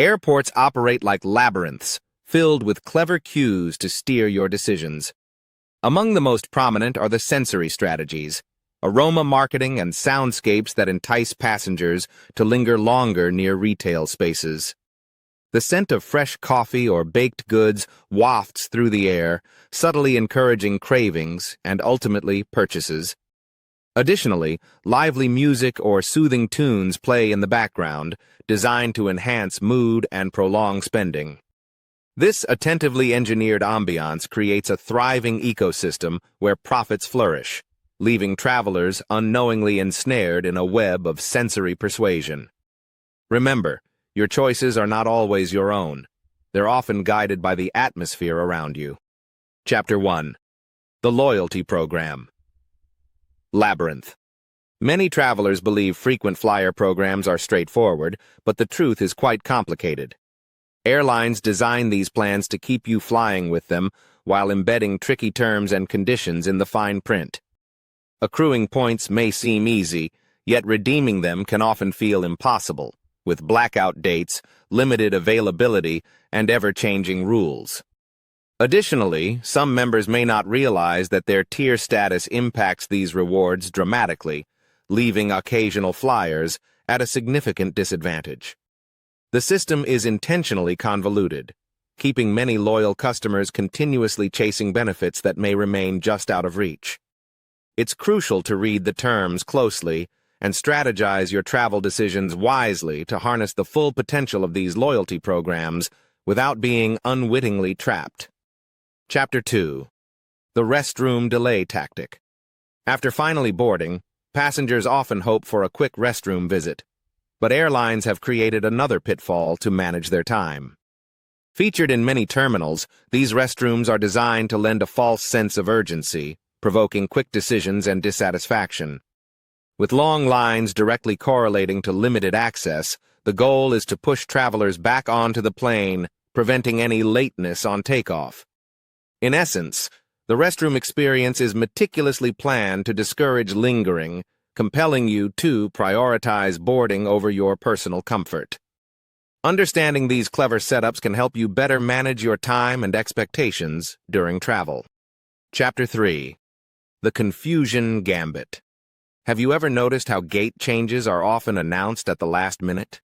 Airports operate like labyrinths, filled with clever cues to steer your decisions. Among the most prominent are the sensory strategies, aroma marketing and soundscapes that entice passengers to linger longer near retail spaces. The scent of fresh coffee or baked goods wafts through the air, subtly encouraging cravings and ultimately purchases. Additionally, lively music or soothing tunes play in the background, designed to enhance mood and prolong spending. This attentively engineered ambiance creates a thriving ecosystem where profits flourish, leaving travelers unknowingly ensnared in a web of sensory persuasion. Remember, your choices are not always your own. They're often guided by the atmosphere around you. Chapter 1. The Loyalty Program. Labyrinth. Many travelers believe frequent flyer programs are straightforward, but the truth is quite complicated. Airlines design these plans to keep you flying with them while embedding tricky terms and conditions in the fine print. Accruing points may seem easy, yet redeeming them can often feel impossible, with blackout dates, limited availability, and ever-changing rules. Additionally, some members may not realize that their tier status impacts these rewards dramatically, leaving occasional flyers at a significant disadvantage. The system is intentionally convoluted, keeping many loyal customers continuously chasing benefits that may remain just out of reach. It's crucial to read the terms closely and strategize your travel decisions wisely to harness the full potential of these loyalty programs without being unwittingly trapped. Chapter 2. The Restroom Delay Tactic. After finally boarding, passengers often hope for a quick restroom visit, but airlines have created another pitfall to manage their time. Featured in many terminals, these restrooms are designed to lend a false sense of urgency, provoking quick decisions and dissatisfaction. With long lines directly correlating to limited access, the goal is to push travelers back onto the plane, preventing any lateness on takeoff. In essence, the restroom experience is meticulously planned to discourage lingering, compelling you to prioritize boarding over your personal comfort. Understanding these clever setups can help you better manage your time and expectations during travel. Chapter 3. The Confusion Gambit. Have you ever noticed how gate changes are often announced at the last minute?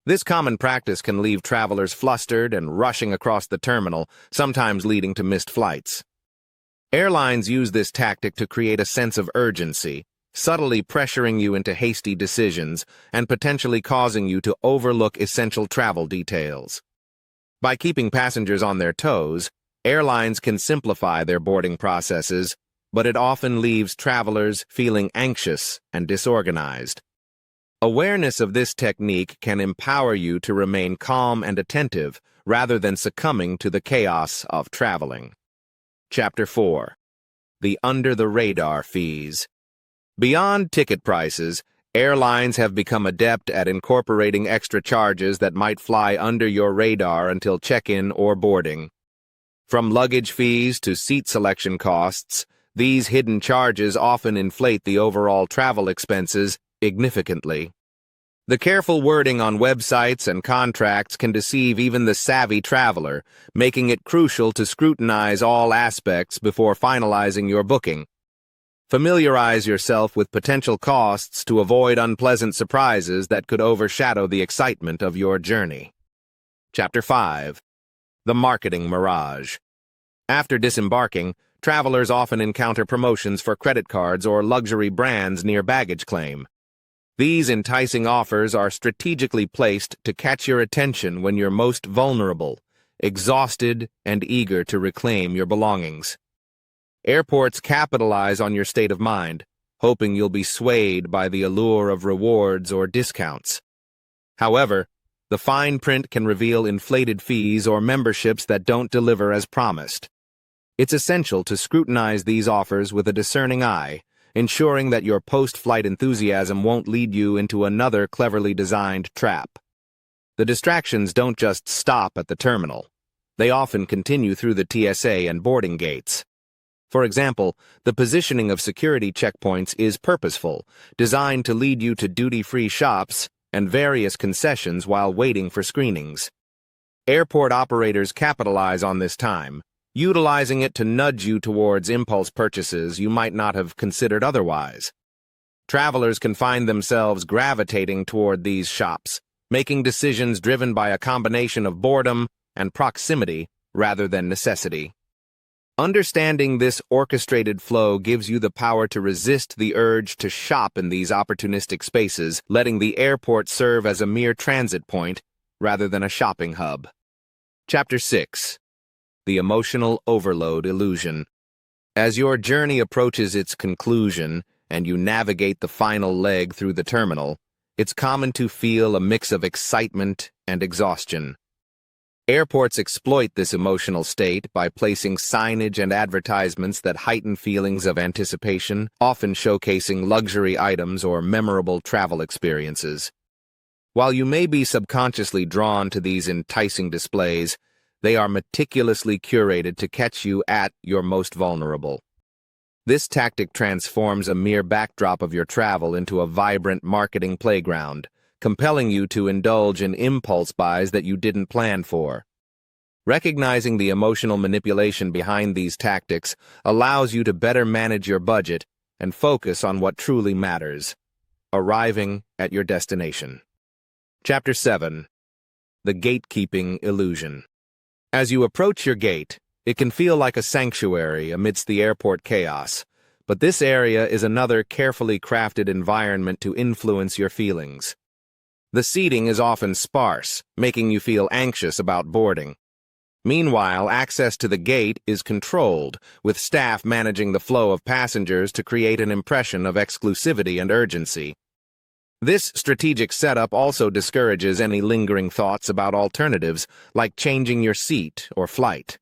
This common practice can leave travelers flustered and rushing across the terminal, sometimes leading to missed flights. Airlines use this tactic to create a sense of urgency, subtly pressuring you into hasty decisions and potentially causing you to overlook essential travel details. By keeping passengers on their toes, airlines can simplify their boarding processes, but it often leaves travelers feeling anxious and disorganized. Awareness of this technique can empower you to remain calm and attentive rather than succumbing to the chaos of traveling. Chapter 4. The Under-the-Radar Fees. Beyond ticket prices, airlines have become adept at incorporating extra charges that might fly under your radar until check-in or boarding. From luggage fees to seat selection costs, these hidden charges often inflate the overall travel expenses significantly. The careful wording on websites and contracts can deceive even the savvy traveler, making it crucial to scrutinize all aspects before finalizing your booking. Familiarize yourself with potential costs to avoid unpleasant surprises that could overshadow the excitement of your journey. Chapter 5. The Marketing Mirage. After disembarking, travelers often encounter promotions for credit cards or luxury brands near baggage claim. These enticing offers are strategically placed to catch your attention when you're most vulnerable, exhausted, and eager to reclaim your belongings. Airports capitalize on your state of mind, hoping you'll be swayed by the allure of rewards or discounts. However, the fine print can reveal inflated fees or memberships that don't deliver as promised. It's essential to scrutinize these offers with a discerning eye, ensuring that your post-flight enthusiasm won't lead you into another cleverly designed trap. The distractions don't just stop at the terminal. They often continue through the TSA and boarding gates. For example, the positioning of security checkpoints is purposeful, designed to lead you to duty-free shops and various concessions while waiting for screenings. Airport operators capitalize on this time, utilizing it to nudge you towards impulse purchases you might not have considered otherwise. Travelers can find themselves gravitating toward these shops, making decisions driven by a combination of boredom and proximity rather than necessity. Understanding this orchestrated flow gives you the power to resist the urge to shop in these opportunistic spaces, letting the airport serve as a mere transit point rather than a shopping hub. Chapter 6. The Emotional Overload Illusion. As your journey approaches its conclusion and you navigate the final leg through the terminal, it's common to feel a mix of excitement and exhaustion. Airports exploit this emotional state by placing signage and advertisements that heighten feelings of anticipation, often showcasing luxury items or memorable travel experiences. While you may be subconsciously drawn to these enticing displays, they are meticulously curated to catch you at your most vulnerable. This tactic transforms a mere backdrop of your travel into a vibrant marketing playground, compelling you to indulge in impulse buys that you didn't plan for. Recognizing the emotional manipulation behind these tactics allows you to better manage your budget and focus on what truly matters: arriving at your destination. Chapter 7. The Gatekeeping Illusion. As you approach your gate, it can feel like a sanctuary amidst the airport chaos, but this area is another carefully crafted environment to influence your feelings. The seating is often sparse, making you feel anxious about boarding. Meanwhile, access to the gate is controlled, with staff managing the flow of passengers to create an impression of exclusivity and urgency. This strategic setup also discourages any lingering thoughts about alternatives, like changing your seat or flight.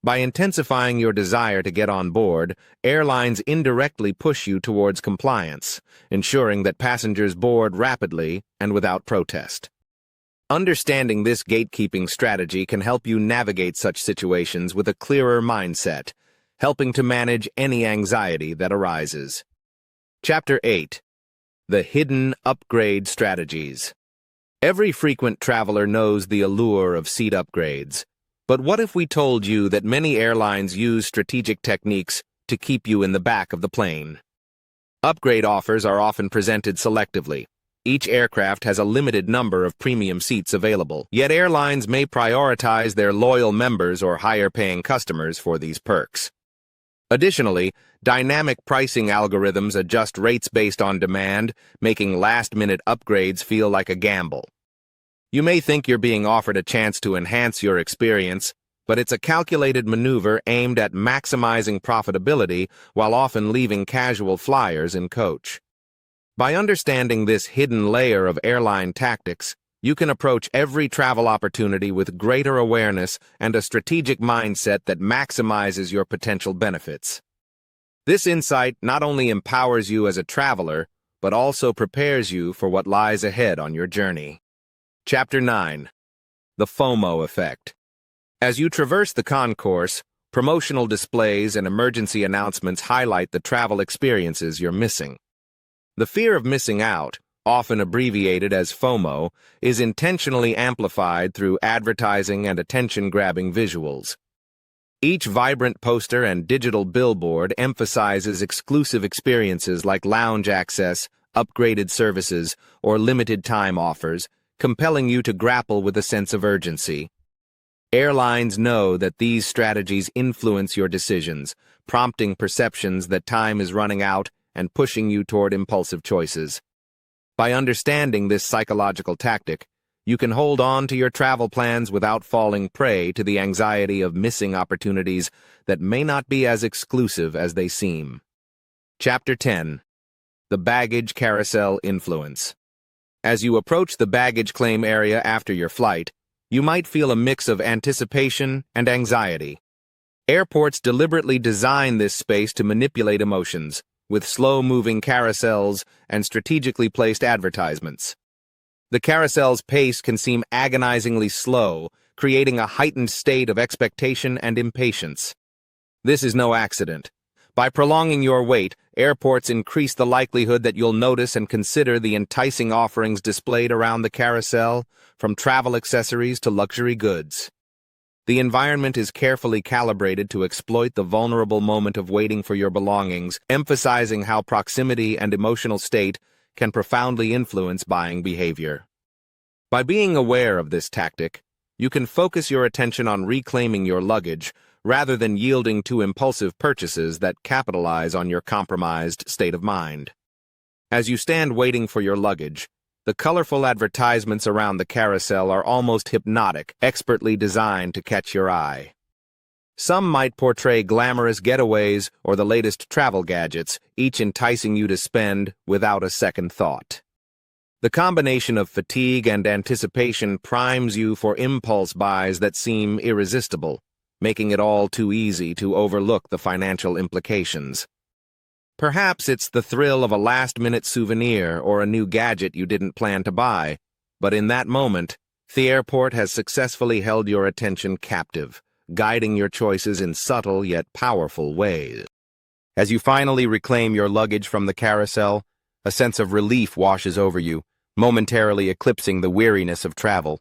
By intensifying your desire to get on board, airlines indirectly push you towards compliance, ensuring that passengers board rapidly and without protest. Understanding this gatekeeping strategy can help you navigate such situations with a clearer mindset, helping to manage any anxiety that arises. Chapter 8. The Hidden Upgrade Strategies. Every frequent traveler knows the allure of seat upgrades. But what if we told you that many airlines use strategic techniques to keep you in the back of the plane? Upgrade offers are often presented selectively. Each aircraft has a limited number of premium seats available, yet airlines may prioritize their loyal members or higher-paying customers for these perks. Additionally, dynamic pricing algorithms adjust rates based on demand, making last-minute upgrades feel like a gamble. You may think you're being offered a chance to enhance your experience, but it's a calculated maneuver aimed at maximizing profitability while often leaving casual flyers in coach. By understanding this hidden layer of airline tactics, you can approach every travel opportunity with greater awareness and a strategic mindset that maximizes your potential benefits. This insight not only empowers you as a traveler, but also prepares you for what lies ahead on your journey. Chapter 9. The FOMO Effect. As you traverse the concourse, promotional displays and emergency announcements highlight the travel experiences you're missing. The fear of missing out, often abbreviated as FOMO, is intentionally amplified through advertising and attention-grabbing visuals. Each vibrant poster and digital billboard emphasizes exclusive experiences like lounge access, upgraded services, or limited-time offers, compelling you to grapple with a sense of urgency. Airlines know that these strategies influence your decisions, prompting perceptions that time is running out and pushing you toward impulsive choices. By understanding this psychological tactic, you can hold on to your travel plans without falling prey to the anxiety of missing opportunities that may not be as exclusive as they seem. Chapter 10. The Baggage Carousel Influence. As you approach the baggage claim area after your flight, you might feel a mix of anticipation and anxiety. Airports deliberately design this space to manipulate emotions, with slow-moving carousels and strategically placed advertisements. The carousel's pace can seem agonizingly slow, creating a heightened state of expectation and impatience. This is no accident. By prolonging your wait, Airports increase the likelihood that you'll notice and consider the enticing offerings displayed around the carousel, from travel accessories to luxury goods. The environment is carefully calibrated to exploit the vulnerable moment of waiting for your belongings, emphasizing how proximity and emotional state can profoundly influence buying behavior. By being aware of this tactic, you can focus your attention on reclaiming your luggage rather than yielding to impulsive purchases that capitalize on your compromised state of mind. As you stand waiting for your luggage, the colorful advertisements around the carousel are almost hypnotic, expertly designed to catch your eye. Some might portray glamorous getaways or the latest travel gadgets, each enticing you to spend without a second thought. The combination of fatigue and anticipation primes you for impulse buys that seem irresistible, making it all too easy to overlook the financial implications. Perhaps it's the thrill of a last-minute souvenir or a new gadget you didn't plan to buy, but in that moment, the airport has successfully held your attention captive, guiding your choices in subtle yet powerful ways. As you finally reclaim your luggage from the carousel, a sense of relief washes over you, momentarily eclipsing the weariness of travel.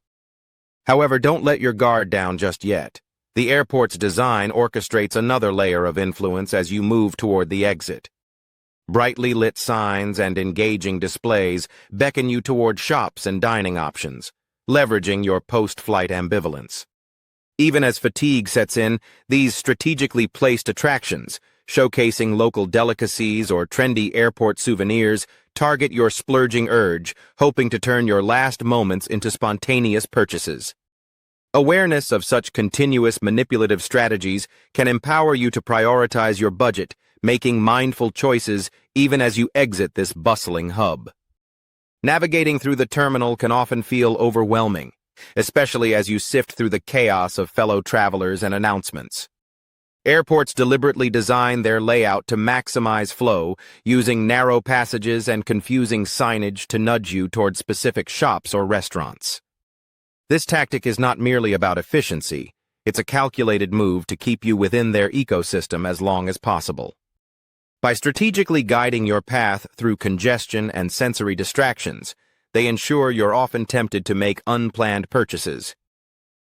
However, don't let your guard down just yet. The airport's design orchestrates another layer of influence as you move toward the exit. Brightly lit signs and engaging displays beckon you toward shops and dining options, leveraging your post-flight ambivalence. Even as fatigue sets in, these strategically placed attractions, showcasing local delicacies or trendy airport souvenirs, target your splurging urge, hoping to turn your last moments into spontaneous purchases. Awareness of such continuous manipulative strategies can empower you to prioritize your budget, making mindful choices even as you exit this bustling hub. Navigating through the terminal can often feel overwhelming, especially as you sift through the chaos of fellow travelers and announcements. Airports deliberately design their layout to maximize flow, using narrow passages and confusing signage to nudge you toward specific shops or restaurants. This tactic is not merely about efficiency, it's a calculated move to keep you within their ecosystem as long as possible. By strategically guiding your path through congestion and sensory distractions, they ensure you're often tempted to make unplanned purchases.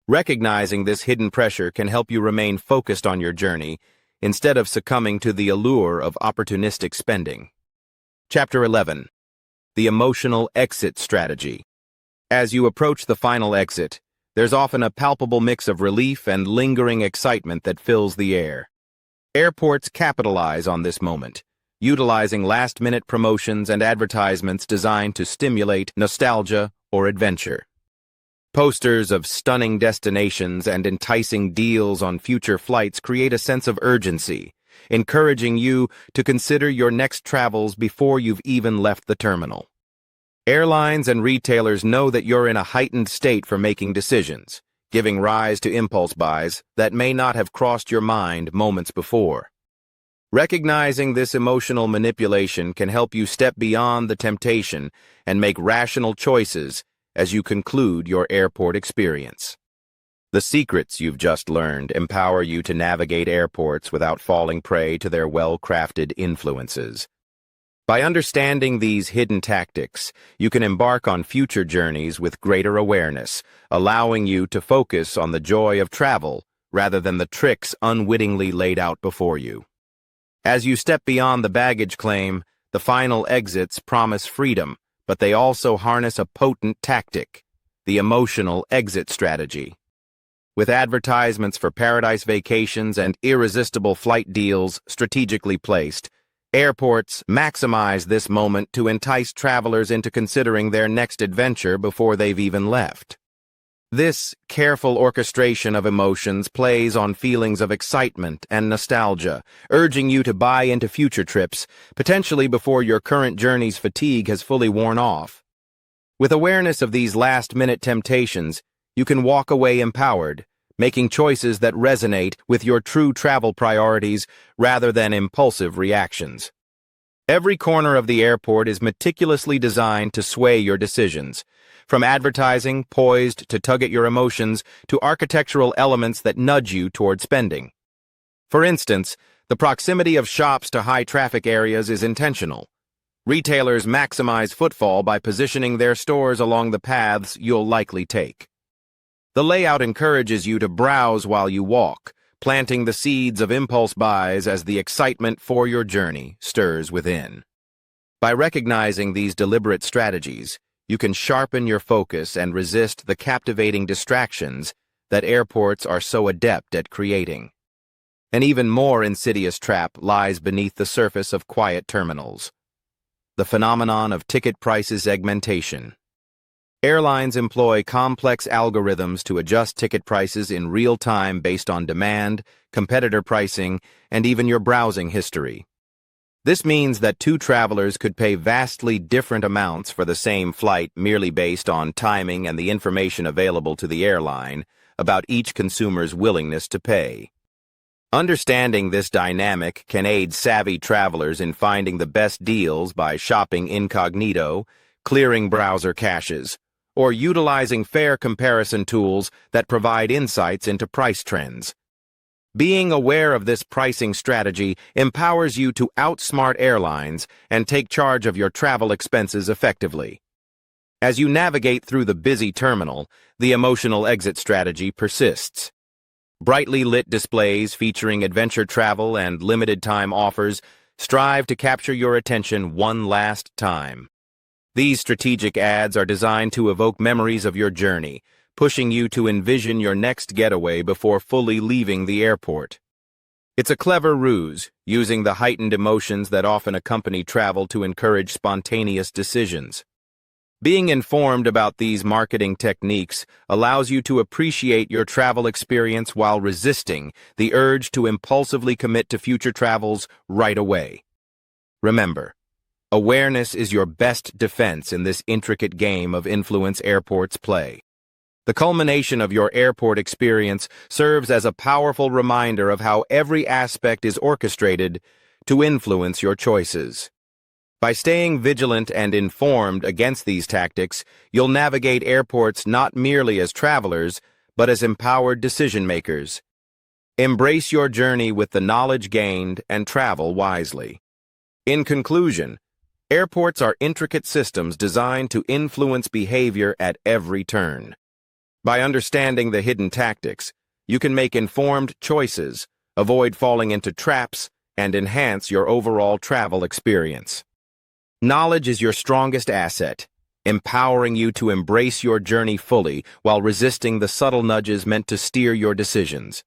Recognizing this hidden pressure can help you remain focused on your journey, instead of succumbing to the allure of opportunistic spending. Chapter 11. The Emotional Exit Strategy. As you approach the final exit, there's often a palpable mix of relief and lingering excitement that fills the air. Airports capitalize on this moment, utilizing last-minute promotions and advertisements designed to stimulate nostalgia or adventure. Posters of stunning destinations and enticing deals on future flights create a sense of urgency, encouraging you to consider your next travels before you've even left the terminal. Airlines and retailers know that you're in a heightened state for making decisions, giving rise to impulse buys that may not have crossed your mind moments before. Recognizing this emotional manipulation can help you step beyond the temptation and make rational choices as you conclude your airport experience. The secrets you've just learned empower you to navigate airports without falling prey to their well-crafted influences. By understanding these hidden tactics, you can embark on future journeys with greater awareness, allowing you to focus on the joy of travel rather than the tricks unwittingly laid out before you. As you step beyond the baggage claim, the final exits promise freedom, but they also harness a potent tactic, the emotional exit strategy. With advertisements for paradise vacations and irresistible flight deals strategically placed, airports maximize this moment to entice travelers into considering their next adventure before they've even left. This careful orchestration of emotions plays on feelings of excitement and nostalgia, urging you to buy into future trips, potentially before your current journey's fatigue has fully worn off. With awareness of these last-minute temptations, you can walk away empowered, making choices that resonate with your true travel priorities rather than impulsive reactions. Every corner of the airport is meticulously designed to sway your decisions, from advertising poised to tug at your emotions to architectural elements that nudge you toward spending. For instance, The proximity of shops to high-traffic areas is intentional. Retailers maximize footfall by positioning their stores along the paths you'll likely take. The layout encourages you to browse while you walk, planting the seeds of impulse buys as the excitement for your journey stirs within. By recognizing these deliberate strategies, you can sharpen your focus and resist the captivating distractions that airports are so adept at creating. An even more insidious trap lies beneath the surface of quiet terminals: the phenomenon of ticket prices segmentation. Airlines employ complex algorithms to adjust ticket prices in real time based on demand, competitor pricing, and even your browsing history. This means that two travelers could pay vastly different amounts for the same flight merely based on timing and the information available to the airline about each consumer's willingness to pay. Understanding this dynamic can aid savvy travelers in finding the best deals by shopping incognito, clearing browser caches, or utilizing fare comparison tools that provide insights into price trends. Being aware of this pricing strategy empowers you to outsmart airlines and take charge of your travel expenses effectively. As you navigate through the busy terminal, the emotional exit strategy persists. Brightly lit displays featuring adventure travel and limited-time offers strive to capture your attention one last time. These strategic ads are designed to evoke memories of your journey, pushing you to envision your next getaway before fully leaving the airport. It's a clever ruse, using the heightened emotions that often accompany travel to encourage spontaneous decisions. Being informed about these marketing techniques allows you to appreciate your travel experience while resisting the urge to impulsively commit to future travels right away. Remember, awareness is your best defense in this intricate game of influence airports play. The culmination of your airport experience serves as a powerful reminder of how every aspect is orchestrated to influence your choices. By staying vigilant and informed against these tactics, you'll navigate airports not merely as travelers, but as empowered decision-makers. Embrace your journey with the knowledge gained and travel wisely. In conclusion, airports are intricate systems designed to influence behavior at every turn. By understanding the hidden tactics, you can make informed choices, avoid falling into traps, and enhance your overall travel experience. Knowledge is your strongest asset, empowering you to embrace your journey fully while resisting the subtle nudges meant to steer your decisions.